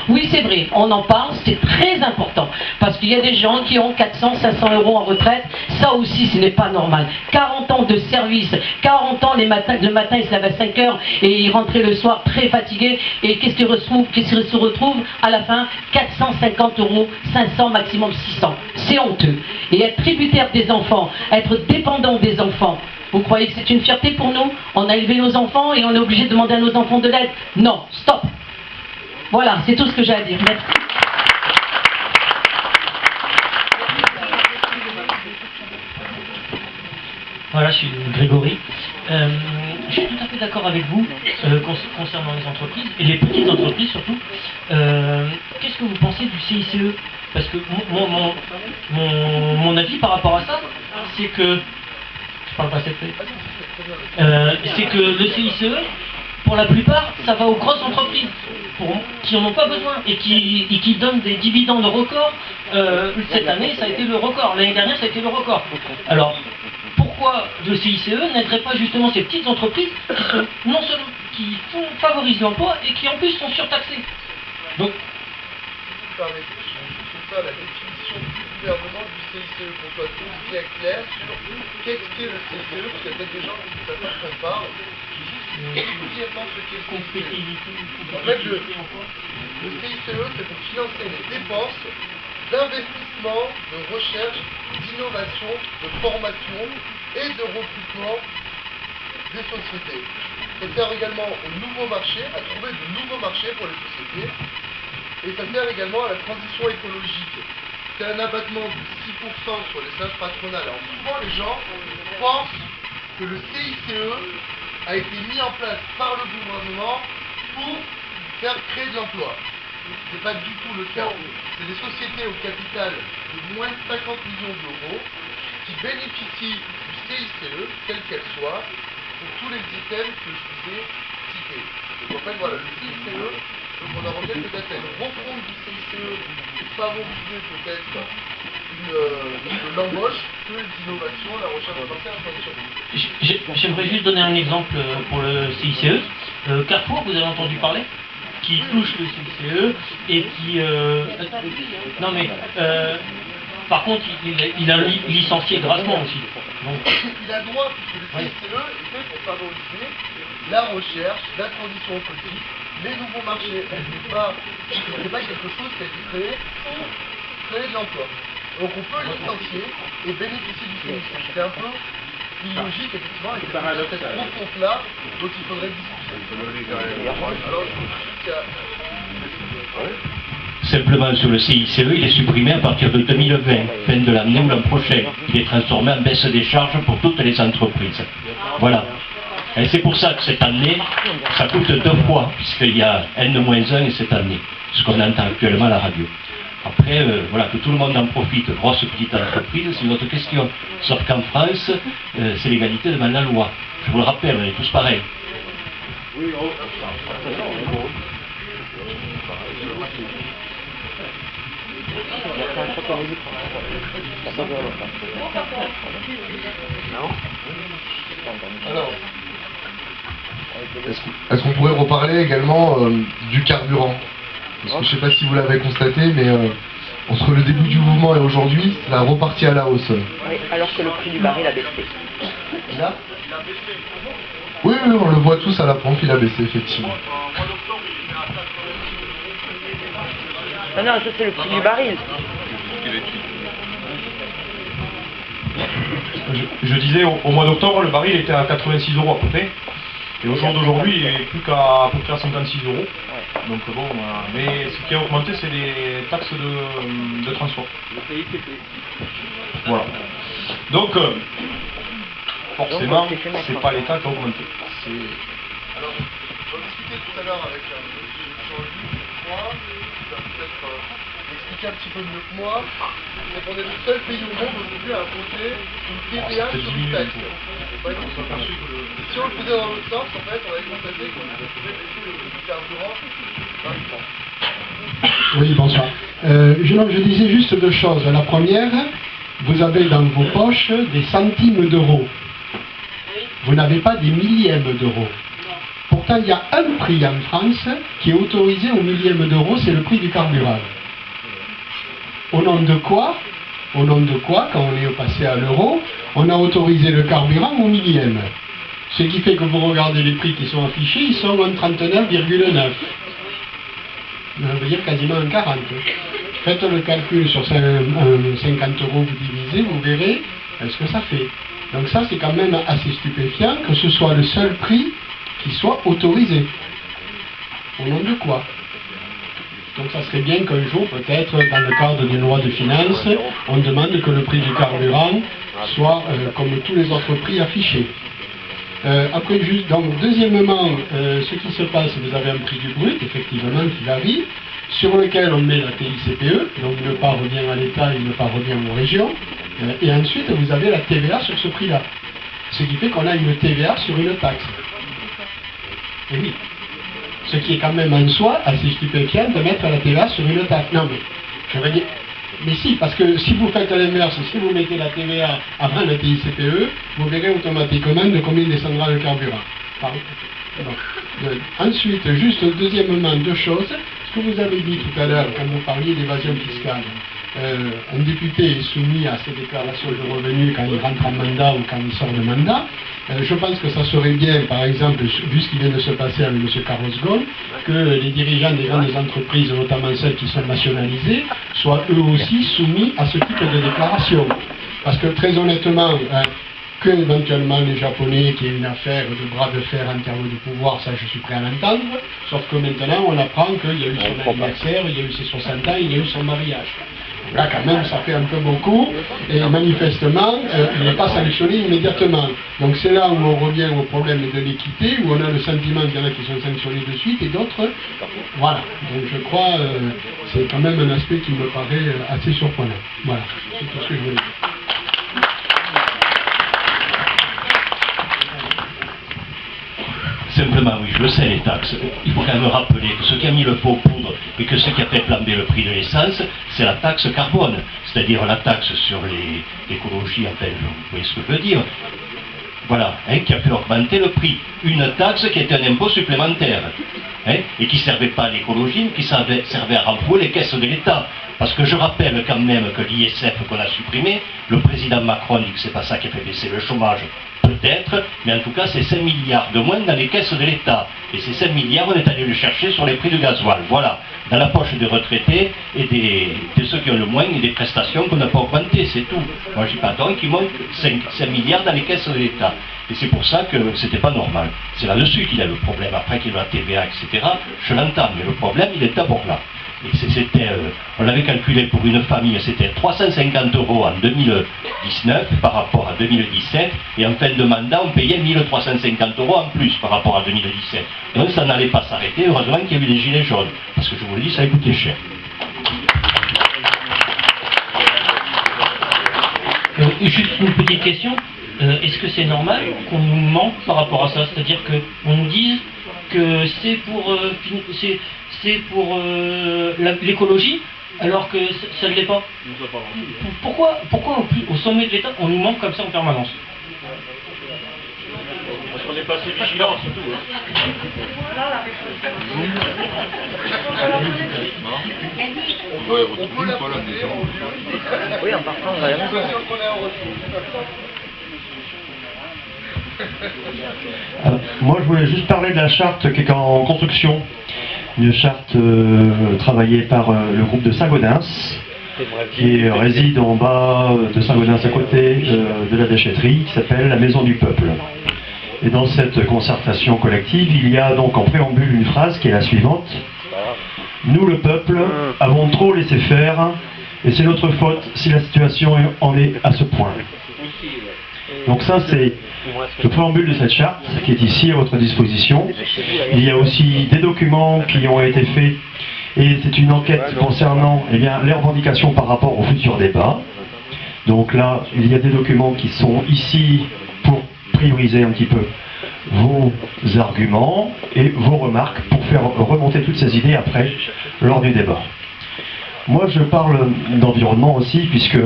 oui, c'est vrai, on en parle, c'est très important. Parce qu'il y a des gens qui ont 400, 500 euros en retraite. Ça aussi, ce n'est pas normal. 40 ans de service, 40 ans le matin, ils se lèvent à 5 heures et ils rentraient le soir très fatigués. Et qu'est-ce qu'ils se retrouvent à la fin? 450 euros, 500, maximum 600. C'est honteux. Et être tributaire des enfants, être dépendant des enfants, vous croyez que c'est une fierté pour nous? On a élevé nos enfants et on est obligé de demander à nos enfants de l'aide? Non, stop. Voilà, c'est tout ce que j'ai à dire. Merci. Voilà, je suis Grégory. Je suis tout à fait d'accord avec vous concernant les entreprises, et les petites entreprises surtout. Qu'est-ce que vous pensez du CICE? Parce que mon avis par rapport à ça, c'est que... c'est que le CICE, pour la plupart, ça va aux grosses entreprises qui n'en ont pas besoin et qui donnent des dividendes records. Cette année, ça a été le record. L'année dernière, ça a été le record. Alors, pourquoi le CICE n'aiderait pas justement ces petites entreprises qui sont non seulement qui favorisent l'emploi et qui en plus sont surtaxées? Donc, ça, la définition du gouvernement du CICE, qu'on soit tous bien clair sur qu'est-ce qu'est le CICE, parce qu'il y a peut-être des gens qui ne savent pas. Brièvement ce qu'est le CICE. En fait, le CICE, c'est pour financer les dépenses d'investissement, de recherche, d'innovation, de formation et de recrutement des sociétés. ça sert également au nouveau marché, à trouver de nouveaux marchés pour les sociétés, et ça sert également à la transition écologique. C'est un abattement de 6% sur les charges patronales. Alors souvent les gens pensent que le CICE a été mis en place par le gouvernement pour faire créer de l'emploi. C'est pas du tout le cas. C'est des sociétés au capital de moins de 50 millions d'euros qui bénéficient du CICE, quelle qu'elle soit, pour tous les items que je vous ai cités. Donc en fait, voilà, le CICE, donc on en revient peut-être à une refonte du CICE pour favoriser peut-être l'embauche que l'innovation, la recherche française, la transition. J'aimerais juste donner un exemple pour le CICE. Carrefour, vous avez entendu parler, qui touche le CICE et qui... non mais... par contre, il a licencié grassement aussi. Donc... Il a droit, puisque le CICE est fait pour favoriser la recherche, la transition écologique, les nouveaux marchés. C'est pas quelque chose qui a été créé pour créer de l'emploi. Donc on peut licencier et bénéficier du CICE. C'est un peu illogique, effectivement, et c'est cette refonte-là dont il faudrait discuter. Alors, Simplement sur le CICE, il est supprimé à partir de 2020, fin de l'année ou l'an prochain. Il est transformé en baisse des charges pour toutes les entreprises. Voilà. Et c'est pour ça que cette année, ça coûte 2 fois, puisqu'il y a N-1 cette année, ce qu'on entend actuellement à la radio. Après, voilà, que tout le monde en profite, grosse petite entreprise, c'est une autre question. Sauf qu'en France, c'est l'égalité devant la loi. Je vous le rappelle, on est tous pareils. Alors, est-ce qu'on pourrait reparler également du carburant? Parce que je ne sais pas si vous l'avez constaté, mais entre le début du mouvement et aujourd'hui, ça a reparti à la hausse. Oui, alors que le prix du baril a baissé. Là oui, on le voit tous à la pompe, il a baissé, effectivement. Non, ça c'est le prix du baril. Je disais, au mois d'octobre, le baril était à 86 € à peu près. Et au jour d'aujourd'hui, il est plus qu'à peu près à 56 €. Donc bon, mais ce qui a augmenté, c'est les taxes de transport. Voilà. Donc, forcément, c'est pas l'État qui a augmenté. Alors, on discutait tout à l'heure avec Jean-Luc, je crois, qui va peut-être expliquer un petit peu mieux que moi. C'est qu'on est le seul pays au monde aujourd'hui à imposer une TVA sur une taxe. C'est pas une chose. Si on le faisait dans l'autre sens, en fait, on avait constaté qu'on pouvait baisser le prix du carburant rapidement. Oui, bonsoir. Je disais juste 2 choses. La première, vous avez dans vos poches des centimes d'euros. Vous n'avez pas des millièmes d'euros. Pourtant, il y a un prix en France qui est autorisé au millième d'euro, c'est le prix du carburant. Au nom de quoi, quand on est passé à l'euro, on a autorisé le carburant au millième. Ce qui fait que vous regardez les prix qui sont affichés, ils sont en 39,9. Ça veut dire quasiment en 40. Faites le calcul sur 50 €, vous divisez, vous verrez ce que ça fait. Donc ça, c'est quand même assez stupéfiant que ce soit le seul prix qui soit autorisé. Au nom de quoi? Donc ça serait bien qu'un jour, peut-être, dans le cadre d'une loi de finances, on demande que le prix du carburant soit comme tous les autres prix affichés. Après, juste, donc, deuxièmement, ce qui se passe, vous avez un prix du brut, effectivement, qui varie, sur lequel on met la TICPE, donc une part revient à l'État et une part revient aux régions, et ensuite vous avez la TVA sur ce prix-là. Ce qui fait qu'on a une TVA sur une taxe. Et oui. Ce qui est quand même en soi assez stupéfiant de mettre la TVA sur une taxe. Non mais, je veux dire, mais si, parce que si vous faites l'inverse, si vous mettez la TVA avant la TICPE, vous verrez automatiquement de combien descendra le carburant. Ensuite, juste deuxièmement, 2 choses. Ce que vous avez dit tout à l'heure quand vous parliez d'évasion fiscale. Un député est soumis à ses déclarations de revenus quand il rentre en mandat ou quand il sort de mandat. Je pense que ça serait bien, par exemple, vu ce qui vient de se passer avec M. Carlos Ghosn, que les dirigeants des grandes entreprises, notamment celles qui sont nationalisées, soient eux aussi soumis à ce type de déclaration. Parce que très honnêtement, que éventuellement les Japonais qui aient une affaire de bras de fer en termes de pouvoir, ça je suis prêt à l'entendre, sauf que maintenant on apprend qu'il y a eu son anniversaire, il y a eu ses 60 ans, il y a eu son mariage. Là, quand même, ça fait un peu beaucoup, et manifestement, il n'est pas sanctionné immédiatement. Donc c'est là où on revient au problème de l'équité, où on a le sentiment qu'il y en a qui sont sanctionnés de suite, et d'autres, voilà. Donc je crois, c'est quand même un aspect qui me paraît assez surprenant. Voilà, c'est tout ce que je voulais dire. Simplement, oui, je le sais, les taxes. Il faut quand même rappeler que ce qui a mis le faux poudre et que ce qui a fait flamber le prix de l'essence, c'est la taxe carbone, c'est-à-dire la taxe sur l'écologie, enfin, vous voyez ce que je veux dire. Voilà, qui a fait augmenter le prix. Une taxe qui était un impôt supplémentaire, et qui ne servait pas à l'écologie, mais qui servait à renflouer les caisses de l'État. Parce que je rappelle quand même que l'ISF qu'on a supprimé, le président Macron dit que c'est pas ça qui a fait baisser le chômage. Peut-être, mais en tout cas, c'est 5 milliards de moins dans les caisses de l'État. Et ces 5 milliards, on est allé le chercher sur les prix du gasoil. Voilà, dans la poche des retraités et de ceux qui ont le moins et des prestations qu'on n'a pas augmentées, c'est tout. Moi, je dis pas donc qu'ils montent 5 milliards dans les caisses de l'État. Et c'est pour ça que c'était pas normal. C'est là-dessus qu'il y a le problème. Après qu'il y a la TVA, etc., je l'entends, mais le problème, il est d'abord là. Et on l'avait calculé pour une famille, c'était 350 € en 2019 par rapport à 2017, et en fin de mandat, on payait 1350 € en plus par rapport à 2017. Donc ça n'allait pas s'arrêter, heureusement qu'il y a eu les gilets jaunes, parce que je vous le dis, ça a coûté cher. Juste une petite question, est-ce que c'est normal qu'on nous mente par rapport à ça? C'est-à-dire qu'on nous dise que c'est pour l'écologie, alors que ça ne l'est pas. Pourquoi au sommet de l'État, on nous manque comme ça en permanence? Parce qu'on n'est pas assez vigilant, c'est tout. Oui, en partant, on va Moi, je voulais juste parler de la charte qui est en construction. Une charte travaillée par le groupe de Saint-Gaudens, qui réside en bas de Saint-Gaudens à côté de la déchetterie, qui s'appelle la Maison du Peuple. Et dans cette concertation collective, il y a donc en préambule une phrase qui est la suivante. Nous, le peuple, avons trop laissé faire, et c'est notre faute si la situation en est à ce point. Donc ça, c'est le préambule de cette charte qui est ici à votre disposition. Il y a aussi des documents qui ont été faits, et c'est une enquête concernant les revendications par rapport au futur débat. Donc là, il y a des documents qui sont ici pour prioriser un petit peu vos arguments et vos remarques pour faire remonter toutes ces idées après, lors du débat. Moi, je parle d'environnement aussi, puisque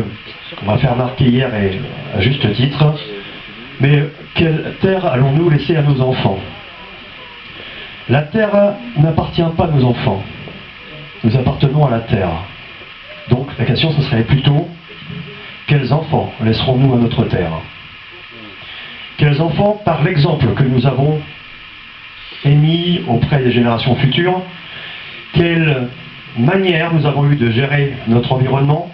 on m'a fait remarquer hier, et à juste titre, mais quelle terre allons-nous laisser à nos enfants? La terre n'appartient pas à nos enfants. Nous appartenons à la terre. Donc la question, ce serait plutôt, quels enfants laisserons-nous à notre terre? Quels enfants, par l'exemple que nous avons émis auprès des générations futures, quelle manière nous avons eu de gérer notre environnement,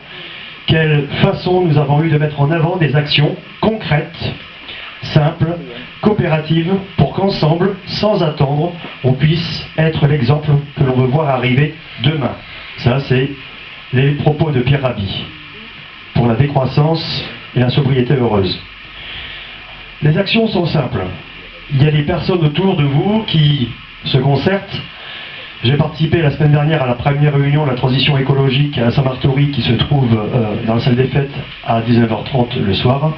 quelle façon nous avons eu de mettre en avant des actions concrètes, simples, coopératives, pour qu'ensemble, sans attendre, on puisse être l'exemple que l'on veut voir arriver demain. Ça, c'est les propos de Pierre Rabhi pour la décroissance et la sobriété heureuse. Les actions sont simples. Il y a des personnes autour de vous qui se concertent. J'ai participé la semaine dernière à la première réunion de la transition écologique à Saint-Martory qui se trouve dans la salle des fêtes à 19h30 le soir.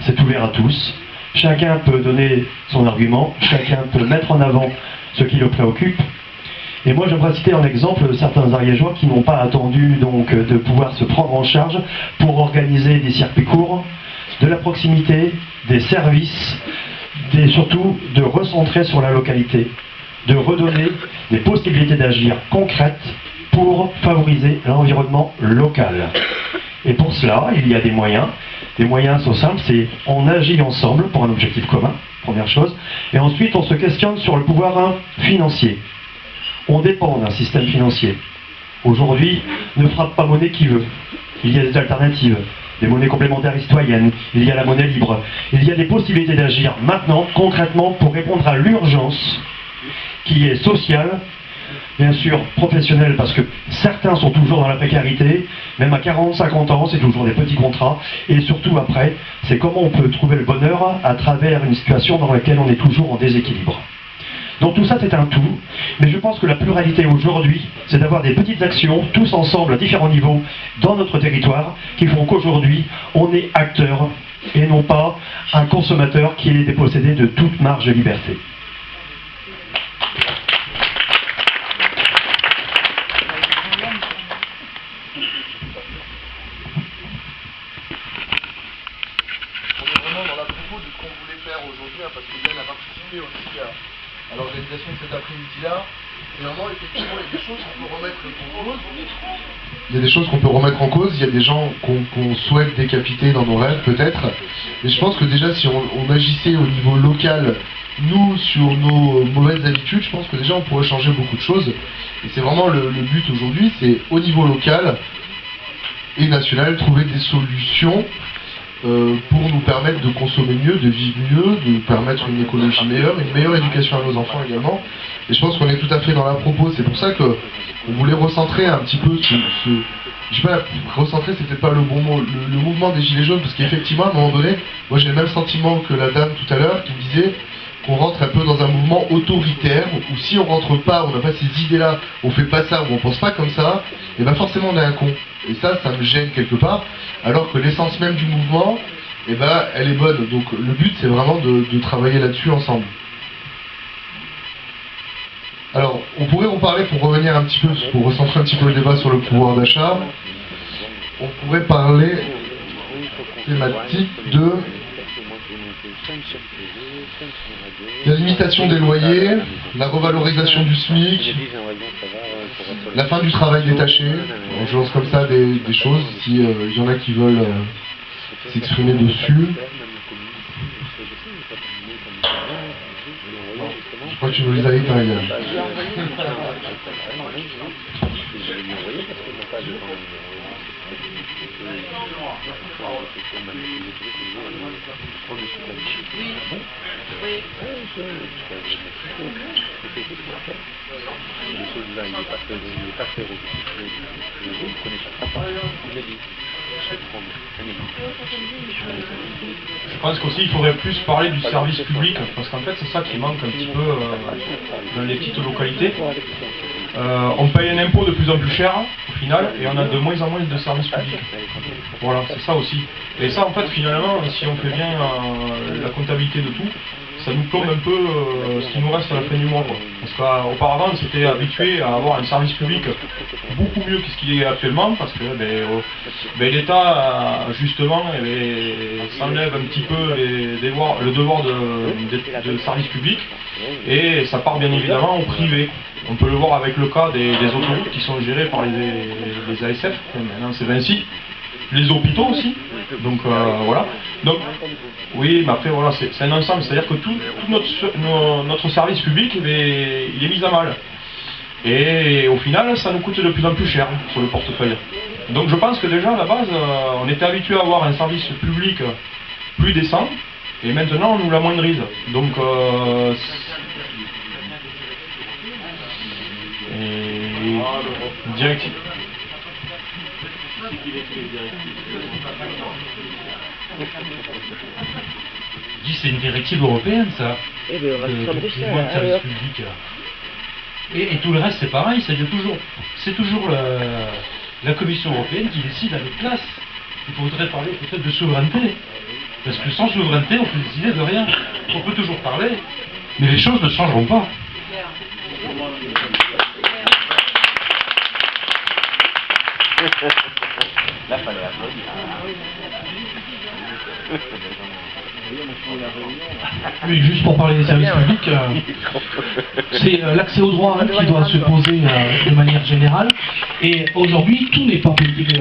C'est ouvert à tous. Chacun peut donner son argument, chacun peut mettre en avant ce qui le préoccupe. Et moi, j'aimerais citer un exemple de certains Ariégeois qui n'ont pas attendu donc de pouvoir se prendre en charge pour organiser des circuits courts, de la proximité, des services, surtout de recentrer sur la localité, de redonner des possibilités d'agir concrètes pour favoriser l'environnement local. Et pour cela, il y a des moyens. Les moyens sont simples, c'est on agit ensemble pour un objectif commun, première chose, et ensuite on se questionne sur le pouvoir financier. On dépend d'un système financier. Aujourd'hui, ne frappe pas monnaie qui veut. Il y a des alternatives. des monnaies complémentaires citoyennes, il y a la monnaie libre, il y a des possibilités d'agir maintenant, concrètement, pour répondre à l'urgence qui est sociale, bien sûr professionnelle, parce que certains sont toujours dans la précarité, même à 40, 50 ans, c'est toujours des petits contrats, et surtout après, c'est comment on peut trouver le bonheur à travers une situation dans laquelle on est toujours en déséquilibre. Donc tout ça c'est un tout, mais je pense que la pluralité aujourd'hui, c'est d'avoir des petites actions, tous ensemble à différents niveaux, dans notre territoire, qui font qu'aujourd'hui, on est acteur, et non pas un consommateur qui est dépossédé de toute marge de liberté. Parce que Ben a participé aussi à l'organisation de cet après-midi-là. Et vraiment, effectivement, il y a des choses qu'on peut remettre en cause. Il y a des choses qu'on peut remettre en cause, il y a des gens qu'on souhaite décapiter dans nos rêves, peut-être. Mais je pense que déjà, si on agissait au niveau local, nous, sur nos mauvaises habitudes, je pense que déjà, on pourrait changer beaucoup de choses. Et c'est vraiment le but aujourd'hui, c'est au niveau local et national, trouver des solutions pour nous permettre de consommer mieux, de vivre mieux, de permettre une écologie meilleure, une meilleure éducation à nos enfants également. Et je pense qu'on est tout à fait dans la propos. C'est pour ça qu'on voulait recentrer un petit peu je sais pas, recentrer c'est peut-être pas le bon mot, le mouvement des Gilets jaunes, parce qu'effectivement, à un moment donné, moi j'ai le même sentiment que la dame tout à l'heure qui me disait qu'on rentre un peu dans un mouvement autoritaire, où si on rentre pas, on n'a pas ces idées-là, on fait pas ça, ou on pense pas comme ça, et ben forcément on est un con. Et ça me gêne quelque part, alors que l'essence même du mouvement, eh ben, elle est bonne. Donc le but, c'est vraiment de travailler là-dessus ensemble. Alors, on pourrait en parler pour revenir un petit peu, pour recentrer un petit peu le débat sur le pouvoir d'achat. On pourrait parler thématique de la limitation des loyers, la revalorisation du SMIC, la fin du travail détaché. Je lance comme ça des choses, si y en a qui veulent s'exprimer dessus. Je crois que tu nous les as éteints, Yann. Je pense qu'aussi il faudrait plus parler du service public, parce qu'en fait c'est ça qui manque un petit peu dans les petites localités. On paye un impôt de plus en plus cher au final, et on a de moins en moins de services publics. Voilà, c'est ça aussi. Et ça en fait finalement, si on fait bien la comptabilité de tout, ça nous plombe un peu ce qui nous reste à la fin du mois, quoi. Parce qu'auparavant on s'était habitué à avoir un service public beaucoup mieux que ce qu'il est actuellement, parce que l'État justement s'enlève un petit peu le devoir de service public, et ça part bien évidemment au privé. On peut le voir avec le cas des autoroutes qui sont gérées par les ASF, maintenant c'est Vinci, les hôpitaux aussi, donc voilà. Donc oui, mais après voilà, c'est un ensemble, c'est-à-dire que tout notre service public il est mis à mal. Et au final, ça nous coûte de plus en plus cher sur le portefeuille. Donc je pense que déjà à la base, on était habitué à avoir un service public plus décent, et maintenant on nous l'amoindrise. Donc directive. C'est une directive européenne, ça. Et bien, on va se de service public. Et tout le reste, c'est pareil, c'est toujours la Commission européenne qui décide à notre place. Il faudrait parler peut-être de souveraineté. Parce que sans souveraineté, on peut décider de rien. On peut toujours parler, mais les choses ne changeront pas. Là, fallait applaudir. Oui, juste pour parler des services publics, c'est l'accès au droit qui doit se poser de manière générale. Et aujourd'hui, tout n'est pas politique